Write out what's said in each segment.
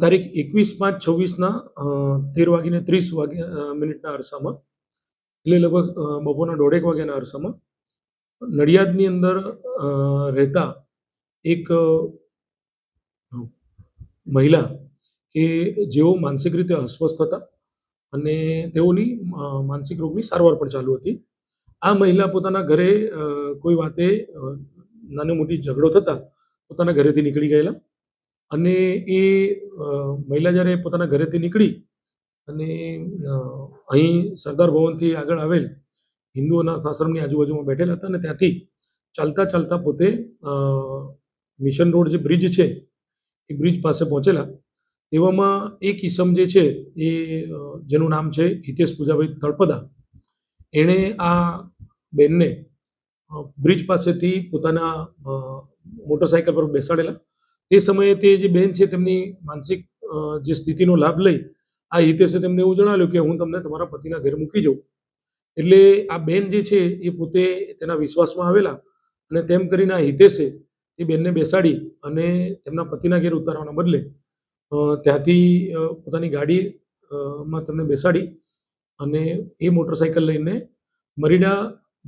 તારીખ 21/5/26ના 13:30 અરસામાં, એટલે લગભગ બપોરના 1:30 વાગ્યાના અરસામાં નડિયાદની અંદર રહેતા એક મહિલા કે જેઓ માનસિક રીતે અસ્વસ્થ હતા અને તેઓની માનસિક રોગની સારવાર પણ ચાલુ હતી. આ મહિલા પોતાના ઘરે કોઈ વાતે નાની મોટી ઝઘડો થતા પોતાના ઘરેથી નીકળી ગયેલા અને એ મહિલા જ્યારે પોતાના ઘરેથી નીકળી અને અહીં સરદાર ભવનથી આગળ આવેલ હિન્દુઓના આશ્રમની આજુબાજુમાં બેઠેલા હતા અને ત્યાંથી ચાલતા ચાલતા પોતે મિશન રોડ જે બ્રિજ છે એ બ્રિજ પાસે પહોંચેલા. તેવામાં એક ઈસમ જે છે એ જેનું નામ છે હિતેશ પૂજાભાઈ તળપદા, એણે આ બેનને બ્રિજ પાસેથી પોતાના મોટરસાઇકલ પર બેસાડેલા. તે સમયે તે જે બેન છે તેમની માનસિક જે સ્થિતિનો લાભ લઈ આ હિતેશે તેમને એવું જણાવ્યું કે હું તમને તમારા પતિના ઘરે મૂકી જાઉં. એટલે આ બેન જે છે એ પોતે તેના વિશ્વાસમાં આવેલા અને તેમ કરીને આ હિતેશે એ બેનને બેસાડી અને તેમના પતિના ઘેર ઉતારવાના બદલે ત્યાંથી પોતાની ગાડીમાં તેમને બેસાડી અને એ મોટરસાઇકલ લઈને મરીડા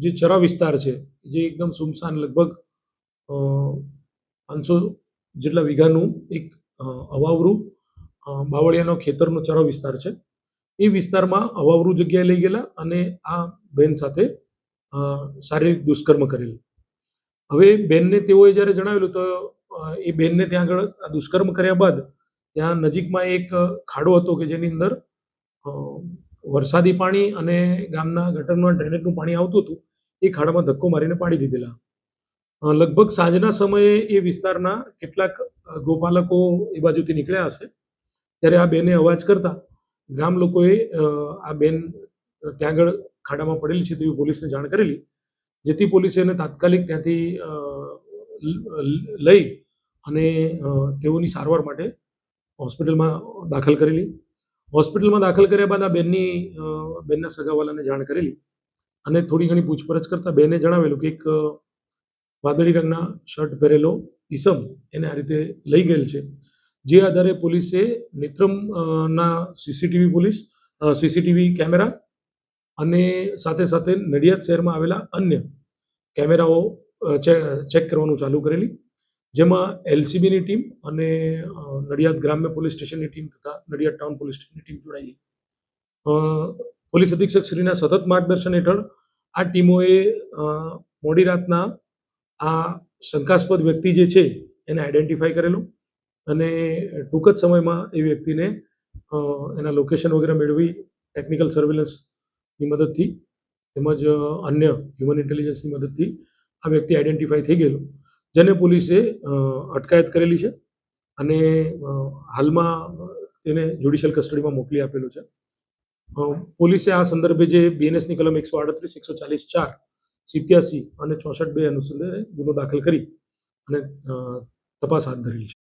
જે ચરા વિસ્તાર છે, જે એકદમ સુમસાન, લગભગ 500 જેટલા વીઘાનું એક અવાવરું બાવળિયાનો ખેતરનો ચરો વિસ્તાર છે. એ વિસ્તારમાં અવાવરું જગ્યાએ લઈ ગયેલા અને આ બેન સાથે શારીરિક દુષ્કર્મ કરેલું. હવે બેનને તેઓએ જ્યારે જણાવેલું તો એ બેનને ત્યાં આગળ દુષ્કર્મ કર્યા બાદ ત્યાં નજીકમાં એક ખાડો હતો કે જેની અંદર વરસાદી પાણી અને ગામના ગટરનું ડ્રેનેજનું પાણી આવતું હતું. એ ખાડામાં ધક્કો મારીને પાડી દીધેલા. લગભગ સાંજના સમયે એ વિસ્તારના કેટલાક ગોપાલકો એ બાજુથી નીકળ્યા હશે ત્યારે આ બેને અવાજ કરતા ગામ લોકોએ આ બેન ત્યાં આગળ ખાડામાં પડેલી છે તેવી પોલીસને જાણ કરેલી, જેથી પોલીસે એને તાત્કાલિક ત્યાંથી લઈ અને તેઓની સારવાર માટે હોસ્પિટલમાં દાખલ કરેલી. હોસ્પિટલમાં દાખલ કર્યા બાદ આ બેનના સગાવાલાને જાણ કરેલી અને થોડી ઘણી પૂછપરછ કરતાં બેને જણાવેલું કે એક વાદળી રંગના શર્ટ પહેરેલો ઈસમ એને આ રીતે લઈ ગયેલ છે. જે આધારે પોલીસે નેત્રમના સીસીટીવી કેમેરા અને સાથે સાથે નડિયાદ શહેરમાં આવેલા અન્ય કેમેરાઓ ચેક કરવાનું ચાલુ કરેલી, જેમાં એલસીબીની ટીમ અને નડિયાદ ગ્રામ્ય પોલીસ સ્ટેશનની ટીમ તથા નડિયાદ ટાઉન પોલીસ સ્ટેશનની ટીમ જોડાઈ. પોલીસ અધિક્ષક શ્રીના સતત માર્ગદર્શન હેઠળ આ ટીમોએ મોડી રાતના આ શંકાસ્પદ વ્યક્તિ જે છે એને આઈડેન્ટિફાઈ કરેલું અને ટૂંક જ સમયમાં એ વ્યક્તિને એના લોકેશન વગેરે મેળવી ટેકનિકલ સર્વેલન્સની મદદથી તેમજ અન્ય હ્યુમન ઇન્ટેલિજન્સની મદદથી આ વ્યક્તિ આઈડેન્ટિફાઈ થઈ ગયેલું, જેને પોલીસે અટકાયત કરેલી છે અને હાલમાં તેને જ્યુડિશિયલ કસ્ટડીમાં મોકલી આપેલું છે. પોલીસે આ સંદર્ભે જે બીએનએસની કલમ 138, 140(4), 87 અને 64(2) અનુસંધાને ગુનો દાખલ કરી અને તપાસ હાથ ધરેલી છે.